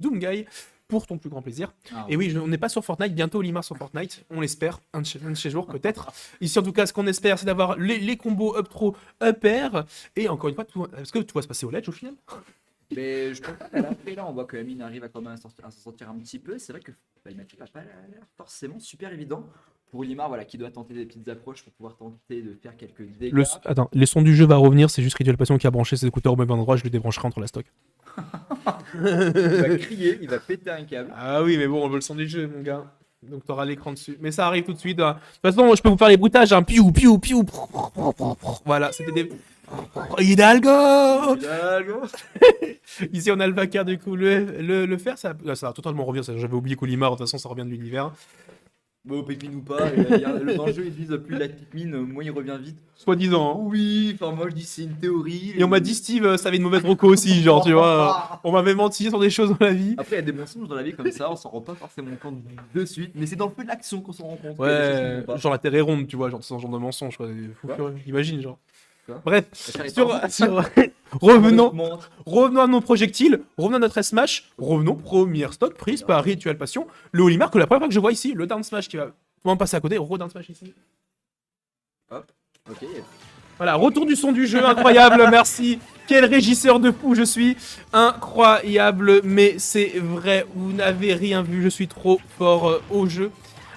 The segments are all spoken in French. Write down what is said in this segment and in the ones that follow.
Doomguy pour ton plus grand plaisir. Ah, Et oui, on n'est pas sur Fortnite, bientôt Olimar sur Fortnite, on l'espère, un de ces jours peut-être. Ici en tout cas, ce qu'on espère, c'est d'avoir les combos up throw, up air, et encore une fois, est-ce que tout va se passer au ledge au final? Mais je pense pas qu'à l'après, là, on voit que Amine arrive à quand même à s'en sortir un petit peu. C'est vrai que le match-up n'a pas l'air forcément super évident. Pour Limar, voilà, qui doit tenter des petites approches pour pouvoir tenter de faire quelques dégâts. Attends, les sons du jeu va revenir, c'est juste Ritual Passion qui a branché ses écouteurs au même endroit, je le débrancherai entre la stock. Il va crier, il va péter un câble. Ah oui, mais bon, on veut le son du jeu, mon gars. Donc t'auras l'écran dessus. Mais ça arrive tout de suite. De toute façon, je peux vous faire les bruitages. Hein. Piou, piou, piou. Voilà, c'était des... Hidalgo. Ici, on a le vacar, du coup. Le fer, ça va totalement revenir. J'avais oublié qu'Olimar, de toute façon, ça revient de l'univers. Bon, Pikmin ou pas, dans le jeu, ils disent plus la Pikmin, moins il revient vite. Soi-disant. Hein. Oui, enfin, moi je dis c'est une théorie. Et on m'a dit, Steve, ça avait une mauvaise reco aussi. Genre, tu vois, on m'avait menti sur des choses dans la vie. Après, il y a des mensonges dans la vie comme ça, on s'en rend pas forcément compte de suite, mais c'est dans le feu de l'action qu'on s'en rend compte. Ouais, genre la Terre est ronde, tu vois, genre, c'est un genre de mensonge, quoi. Imagine, genre. Bref, revenons à nos projectiles, revenons à notre S-Smash, revenons première stock prise par Ritual Passion, le Olimar que la première fois que je vois ici, le down smash qui va comment passer à côté, down smash ici. Hop, ok. Voilà, retour du son du jeu, incroyable, merci. Quel régisseur de fou je suis, incroyable, mais c'est vrai, vous n'avez rien vu, je suis trop fort au jeu.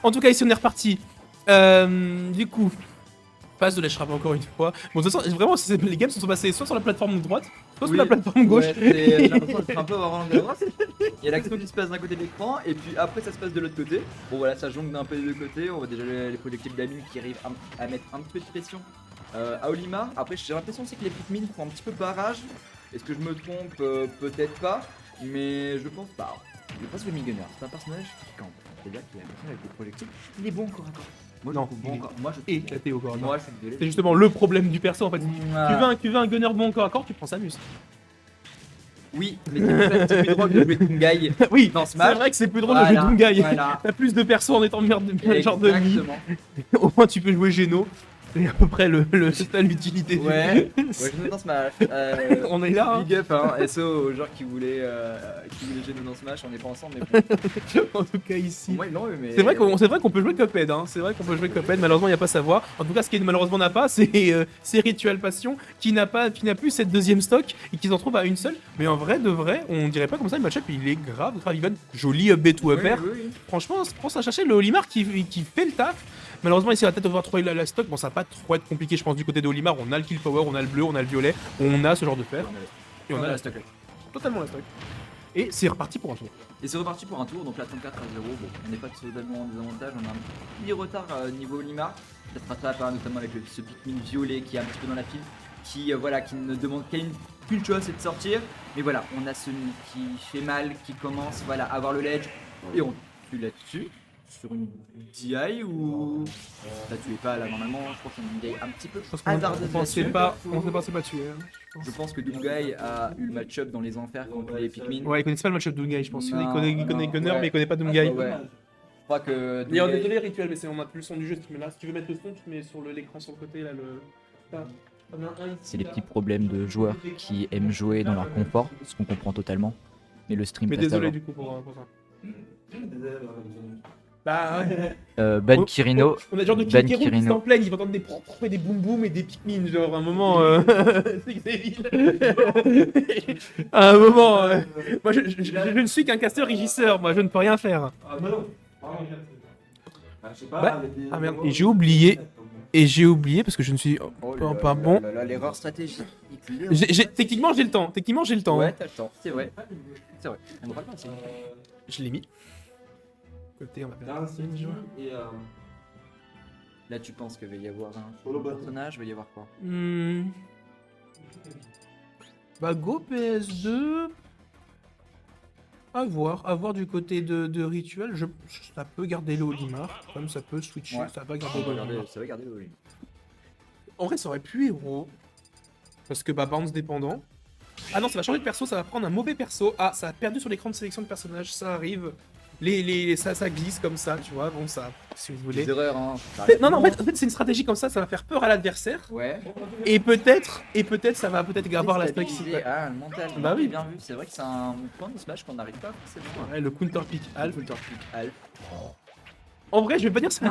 En tout cas, ici on est reparti. Du coup, passe de l'Ashraf encore une fois. Bon, de toute façon, vraiment, les games sont passés soit sur la plateforme droite, soit sur la plateforme gauche. Ouais, j'ai l'impression d'être un peu avant l'angle droite. Il y a l'action qui se passe d'un côté de l'écran, et puis après ça se passe de l'autre côté. Bon voilà, ça jongle d'un peu des deux côtés. On voit déjà les projectiles d'Amine qui arrivent à mettre un peu de pression à Olimar. Après, j'ai l'impression aussi que les Pikmin font un petit peu barrage. Est-ce que je me trompe? Peut-être pas, mais je pense pas. Je pense que Migunner, c'est un personnage qui campe. C'est-à-dire qu'il a l'impression avec des projectiles, il est bon corps à corps. Moi, non, bon encore. Moi, je éclaté au corps à corps. Moi, je suis désolé. C'est justement le problème du perso en fait. Tu veux un gunner bon corps à corps, tu prends Samus. Oui, mais c'est plus drôle de jouer Doomguy oui, dans Smash. C'est vrai que c'est plus drôle de jouer Doomguy. Voilà. T'as plus de persos en étant merde de genre de vie. Exactement. Au moins tu peux jouer Geno. C'est à peu près l'utilité du ouais, je me dans Smash. On est là. Big up, hein, SO aux gens qui voulaient Geno dans Smash, on n'est pas ensemble. Mais en tout cas ici. Moi, non, mais... C'est vrai qu'on peut jouer Cuphead, hein. C'est vrai qu'on peut jouer Cuphead, malheureusement il n'y a pas sa voix. En tout cas, ce qui malheureusement n'a pas, c'est Ritual Passion qui n'a plus cette deuxième stock et qui s'en trouve à une seule. Mais en vrai, de vrai, on dirait pas comme ça, le match-up il est grave, Even. Joli up B to up air. Oui. Franchement, je pense à chercher le Olimar qui fait le taf. Malheureusement, ici, on va peut-être devoir trouver la stock. Bon, ça va pas trop être compliqué, je pense, du côté de Olimar. On a le kill power, on a le bleu, on a le violet, on a ce genre de fer. Et on a la stock. Totalement la stock. Et c'est reparti pour un tour. Donc là 34 à 0, bon, on n'est pas totalement en désavantage, on a un petit retard niveau Olimar. Ça se rattrape notamment avec ce Pikmin violet qui est un petit peu dans la file, qui ne demande qu'une chose, c'est de sortir. Mais voilà, on a celui qui fait mal, qui commence à avoir le ledge, et on tue là-dessus. Sur une DI ou ça tuait pas là normalement, je crois qu'il y a une DI un petit peu hasardeuse. On sait pas c'est pas tué. Je pense que Doomguy a eu le match-up dans les enfers contre les Pikmin. Ouais, il connaissait pas le match-up Doomguy, je pense. Il connaît Gunner, mais il connaît pas Doomguy. Ouais. Je crois que. D'ailleurs, désolé, Rituel, mais on a plus le son du jeu. Mais là, si tu veux mettre le son, tu mets sur l'écran sur le côté là C'est les petits problèmes de joueurs qui aiment jouer dans leur confort, ce qu'on comprend totalement. Mais le stream. Mais désolé du coup pour ça. Bah ouais. Ban Kirino. On a genre de Kirino qui s'en plaignent, ils vont entendre des boum boum et des Pikmin, genre à un moment. C'est à un moment. Moi je ne suis qu'un casteur régisseur, moi je ne peux rien faire. Ah non. Ah merde, et j'ai oublié. Parce que je ne suis pas bon. L'erreur stratégique. Techniquement j'ai le temps. Ouais, t'as le temps, c'est vrai. Je l'ai mis. Côté, on va faire là, tu penses qu'il va y avoir un personnage, il va y avoir quoi? Bah, go PS2. À voir du côté de Ritual. Ça peut garder le Olimar, comme ça peut switcher, ouais. Ça va garder le Olimar. En vrai, ça aurait pu héros. Parce que bounce dépendant. Ah non, ça va changer de perso, ça va prendre un mauvais perso. Ah, ça a perdu sur l'écran de sélection de personnages, ça arrive. ça glisse comme ça, tu vois, bon ça, si vous voulez. Des erreurs, hein. Non, en fait c'est une stratégie comme ça va faire peur à l'adversaire. Ouais. Et peut-être ça va peut-être avoir la stock ici. Ah, le mental. Bah oui. Bien vu. C'est vrai que c'est un point de smash qu'on n'arrive pas forcément. Ouais, le counter pick Alpha. Counter pick Alpha. En vrai, je vais pas dire ça.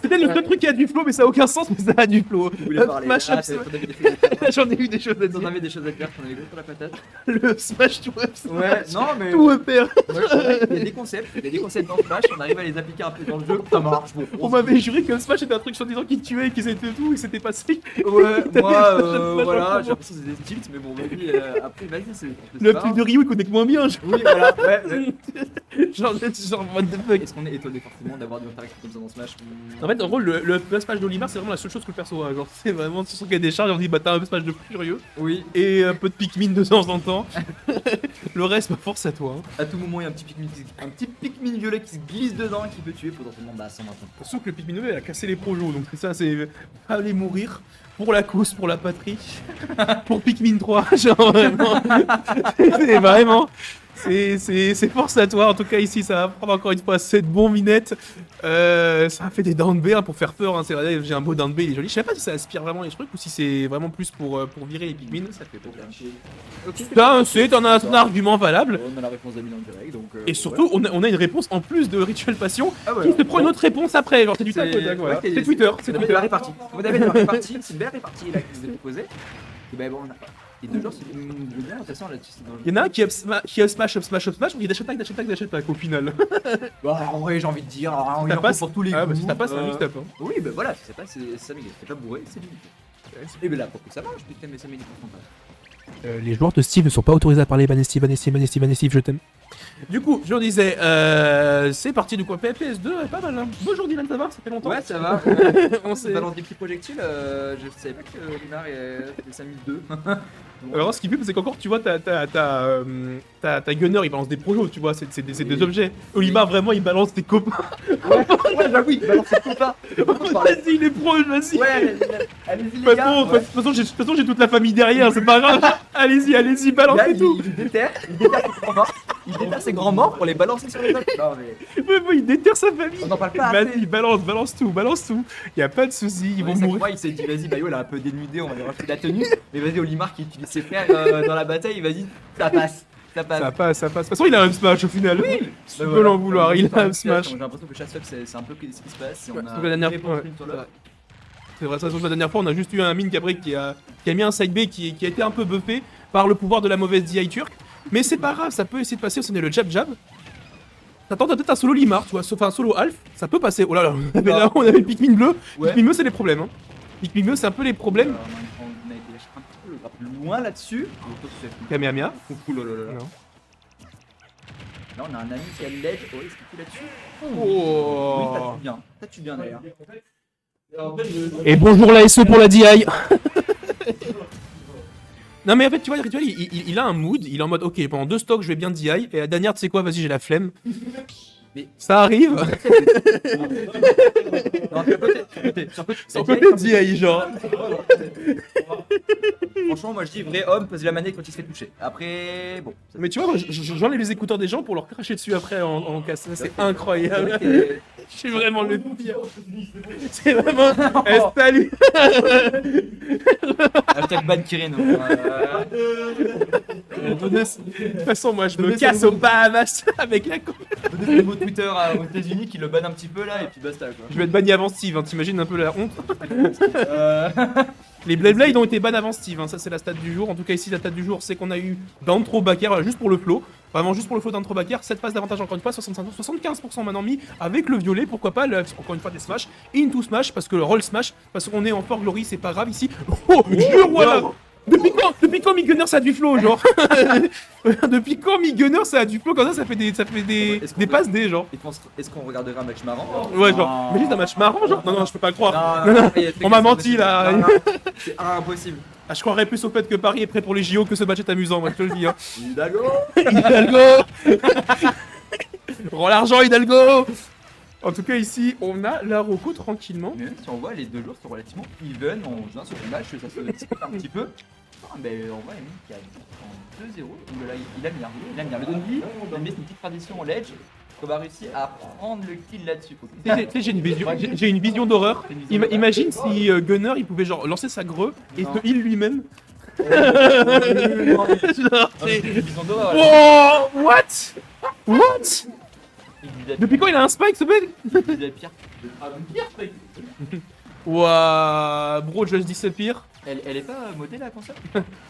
C'est peut-être le seul truc qui a du flow, mais ça a aucun sens, mais ça a du flow. Vous voulez parler? Smash Ah, up, t'en avais des choses à dire. j'en ai eu des choses à T'en dire. avais des choses à dire, t'en avais gros sur la patate. Le smash to up, Ouais, non mais. tout repère. Il y a des concepts dans Smash, on arrive à les appliquer un peu dans le jeu, ça marche. Bon, On m'avait juré que le smash était un truc sur des gens qui tuaient et qu'ils étaient tout et que c'était passé. Ouais, moi, Smash voilà, en j'ai l'impression que c'est des tilts, mais bon, vas-y, après, vas-y, c'est. Le public de Ryu il connaît que moins bien. Oui, voilà, ouais. Genre, what the fuck. Est-ce qu'on est étonné forcément d'avoir des interactions comme ça dans Smash? En fait, en gros, le smash d'Olimar, c'est vraiment la seule chose que le perso a. Genre, c'est vraiment sur son cahier des charges, on dit bah t'as un smash de furieux Oui, et un peu de Pikmin de temps en temps. Le reste, bah, force à toi. Hein. à tout moment, il y a un petit Pikmin violet qui se glisse dedans et qui peut tuer potentiellement 120 points. Surtout que le Pikmin violet, il a cassé les projos, donc c'est ça, c'est aller mourir pour la cause, pour la patrie, pour Pikmin 3, genre vraiment. C'est vraiment. C'est force à toi, en tout cas ici ça va prendre encore une fois cette bombe minette. Ça a fait des down B hein, pour faire peur, hein. C'est vrai, j'ai un beau down B, il est joli. Je sais pas si ça aspire vraiment les trucs ou si c'est vraiment plus pour virer les Pikmin. Ça fait aucun chier. Ok, Ça, c'est un argument valable. on a la réponse d'Amine en direct donc. Et surtout, on a une réponse en plus de Rituel Passion Ah ouais, qui se prend une autre réponse après. Genre, c'est du tac au tac, voilà. ouais, C'est Twitter, c'est C'est de Twitter. la répartie. Vous avez de la répartie, c'est une belle répartie là qui vous est proposée. Et ben bon, on a pas. Les deux joueurs, c'est une bien intéressant là-dessus. Il y en a un qui up smash, il dash attack au final. Bah, en vrai, j'ai envie de dire, il Ça en passe faut pour tous les Ah, goûts. bah si ça passe, c'est un mix-up. Hein. Oui, bah voilà, si ça passe, c'est Sammy. C'est pas bourré, c'est limité. Et ben là, pour que ça marche, putain, mais Sammy, il est pas. Les joueurs de Steve ne sont pas autorisés à parler. Vanessa, je t'aime. Du coup, je disais, c'est parti du coin PS2, pas mal. Hein. Bonjour Dylan, ça va? Ça fait longtemps. Ouais, ça va. On s'est. Balance des petits projectiles, je savais pas que Rimar est 5002. Alors, ce qui fait, c'est qu'encore, tu vois, ta gunner, il balance des projos, tu vois, c'est des objets. Olimar, vraiment, il balance des copains. Ouais, j'avoue, il balance ses copains. Vas-y, les pros, vas-y. Ouais, allez-y, De les gars. toute façon, j'ai toute la famille derrière, c'est pas grave. Allez-y, balancez Là, tout. il déterre ses grands morts. Il déterre ses grands morts pour les balancer sur les autres. Non, mais. Ouais, il déterre sa famille. On n'en parle pas. Vas-y, balance tout. Y a pas de soucis, ils vont mourir. Moi, il s'est dit, vas-y, Bayo, elle a un peu dénudé, on va lui rajouter la tenue. Mais vas-y, Olimar qui utilise ses frères dans la bataille, vas-y, ça passe. Ça passe. Ça passe. De toute façon, il a un smash au final. Oui. Tu peux l'en vouloir, il a un smash. J'ai l'impression que chaque fois, c'est un peu ce qui se passe. Si on Ouais, a sauf la dernière une fois, réponse l'une sur l'autre. C'est vrai, ça, sauf la dernière fois, on a juste eu un mine Cabré qui a mis un side B qui a été un peu buffé par le pouvoir de la mauvaise DI turque. Mais c'est pas grave, ça peut essayer de passer, on est le jab. T'attends peut-être un solo Limar, tu vois, sauf un solo Alf, ça peut passer. Oh là là, on avait le Pikmin bleu. Ouais. Pikmin bleu, c'est les problèmes. Hein. Pikmin bleu, c'est un peu les problèmes. On a été lâché un petit peu le grappe loin là-dessus. Kamehameha. Ouh là là là. Non. Là, on a un ami qui a le ledge. Oh, est-ce qu'il peut là-dessus? Oui, Oh. ça tue bien d'ailleurs. Et bonjour la SE pour la DI. Non mais en fait tu vois le rituel il a un mood, il est en mode ok pendant 2 stocks je vais bien DI et la dernière tu sais quoi vas-y j'ai la flemme. Mais ça arrive. Non, sur côté DI genre. Franchement moi je dis vrai homme pose la manette quand il se fait toucher. Après bon. Mais tu vois moi j'enlève les écouteurs des gens pour leur cracher dessus après en casse. C'est incroyable. Je suis vraiment le pire. C'est vraiment. Salut. Hashtag ban Kirin. De toute façon moi je me casse aux Bahamas avec la coupe. Donnez le mot Twitter aux États-Unis qui le banne un petit peu là et puis basta quoi. Je vais être banni avant Steve, hein, t'imagines un peu la honte. Les Blade Blade ont été ban avant Steve, hein, ça c'est la stat du jour. En tout cas ici la stat du jour c'est qu'on a eu d'intro backer juste pour le flow. Vraiment juste pour le flow d'intro backer, 7 passes d'avantage encore une fois, 75% maintenant mis avec le violet, pourquoi pas, encore une fois des smash, into smash, parce que le roll smash, parce qu'on est en fort glory, c'est pas grave ici. Oh, jure voilà. Depuis quand Mi-Gunner ça a du flow genre. Depuis quand Mi-Gunner ça a du flow comme ça fait des passes D genre. Est-ce qu'on regarderait un match marrant? Ouais genre, mais juste un match marrant genre. Non je peux pas le croire. Non, On m'a menti là. C'est impossible. Ah, je croirais plus au fait que Paris est prêt pour les JO que ce match est amusant, moi je te le dis. Hein. Hidalgo. Rends l'argent Hidalgo. En tout cas ici, on a la Rocco tranquillement. Mais même si on voit les deux joueurs sont relativement even en juin sur le match, ça se discute un petit peu. mais on voit Amine qui a en 2-0. Il aime bien. Le Donby, c'est une petite tradition en ledge. On va réussir à prendre le kill là-dessus. Tu sais, j'ai une vision d'horreur. Imagine si Gunner il pouvait genre lancer sa greu et se heal lui-même. Genre, oh, what? Depuis quand il a un spike ce mec? Ouah, bro, just disappear. Elle est pas modée la console?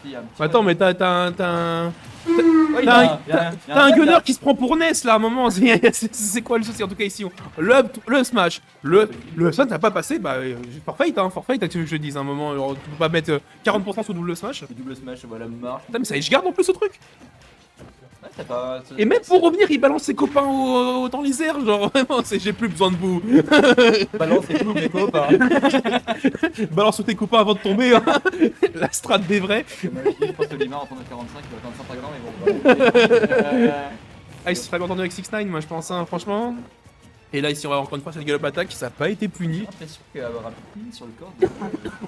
Si, Attends, mais t'as un gunner qui se prend pour Ness là à un moment. C'est quoi le souci? En tout cas, ici, le smash. Le ça n'a pas passé. Bah, forfait, que tu veux que je dise à un moment. Alors, tu peux pas mettre 40% sur double smash. Le double smash, voilà, marche. Putain, mais ça je garde en plus ce truc. Ouais, et même pour revenir, il balance ses copains dans les airs. Genre, vraiment, j'ai plus besoin de vous. Balance tous mes copains. Balance tes copains avant de tomber. Hein. La strat des vrais. Je pense que Limar en prendre 45, il va attendre 5 mais bon. Ah, il se serait bien entendu avec 6ix9ine, moi je pense, hein, franchement. Et là, ici, on va encore une fois cette galop attaque, ça n'a pas été puni. J'ai l'impression qu'avoir un Pikmin sur le corps de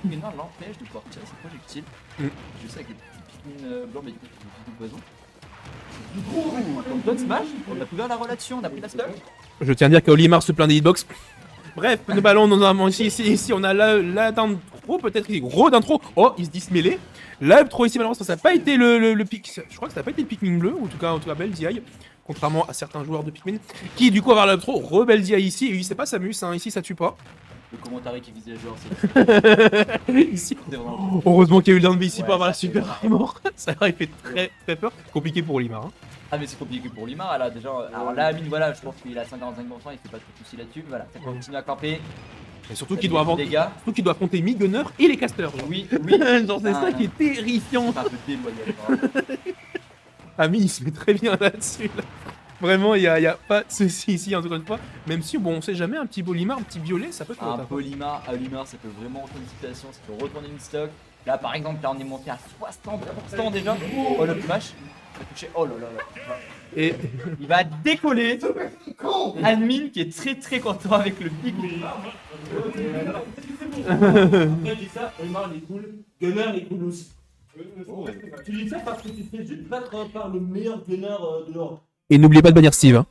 Gunner l'empêche de pouvoir tirer ses projectiles. Je sais avec les petits Pikmin blancs, mais du poison. Donc, Don Smash, on a couvert la relation, on a pris la stock. Je tiens à dire qu'Olimar se plaint des hitbox. Bref, le ballon, ici, on a la d'intro, peut-être gros d'intro. Oh, il se dit se mêler. Là, trop ici, malheureusement, ça n'a pas été le pic. Je crois que ça n'a pas été le Pikmin bleu, en tout cas, Beldiaï. Contrairement à certains joueurs de Pikmin, qui du coup avoir la trop rebeldiaï ici. Et il sait pas s'amuse, hein, ici ça tue pas. Le commentaire qui visait les joueurs, c'est ici. Heureusement qu'il y a eu le down B ici pour avoir la super mort. Ça aurait fait très très peur. Compliqué pour Olimar. Hein. Ah mais c'est compliqué pour Limar, elle a déjà... Alors là, Amine, voilà, je pense qu'il a 55%, il fait pas trop de soucis là-dessus, voilà, ça continue à camper. Et surtout qu'il doit affronter Mi-Gunner et les casters. Genre. Oui. Genre c'est ça qui est terrifiant. C'est un peu déloyal. Amine il se met très bien là-dessus. Là. Vraiment, il y a pas de soucis ici, en tout cas une fois. Même si, bon, on sait jamais, un petit Olimar, un petit violet, ça peut faire un Olimar, ça peut vraiment retourner une situation, ça peut retourner une stock. Là, par exemple, là, on est monté à 60% déjà. Oh, le smash. Oh là là. Et il va décoller. Admin qui est très très content avec le pic. Après, dis ça, Olimar il est cool, Gunner il est cool aussi. Tu dis ça parce que tu te fais juste battre par le meilleur Gunner de l'Europe. Et n'oubliez pas de bannir Steve. Hein.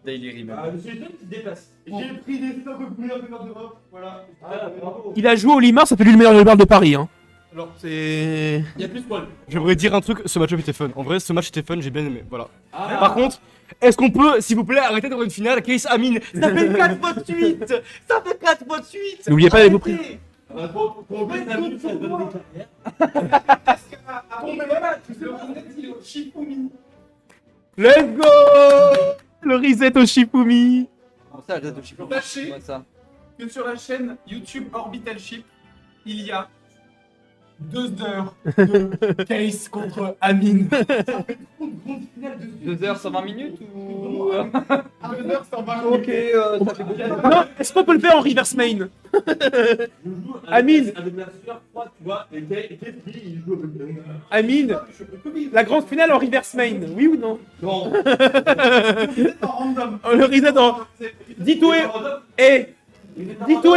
Daily Rim. C'est le seul qui se déplace. J'ai pris des stocks au meilleur Gunner d'Europe. Voilà. Il a joué au Olimar, ça fait lui le meilleur Olimar de Paris. Hein. Alors c'est... Il y a plus de points. J'aimerais dire un truc, ce match-up était fun. En vrai, ce match était fun, j'ai bien aimé. Voilà. Par contre, est-ce qu'on peut, s'il vous plaît, arrêter d'avoir une finale Case Amine? Ça fait 4 fois de suite. Ça fait 4 fois de suite. N'oubliez pas les beaux prix. Let's go. Le reset au Shifumi. Comment ça, reset au Shifumi? Sachez que sur la chaîne YouTube Orbital Ship, il y a 2 heures de case contre Amine. 2 heures 120 minutes ou 2 heures 120 minutes. Ok, ça fait beaucoup. Non, est-ce qu'on peut le faire en reverse main? Amine. Avec la sueur froide, tu vois, et il joue avec Amine, la grande finale en reverse main, oui ou non? Non. Le reset en... Dis-toi et... Dis-toi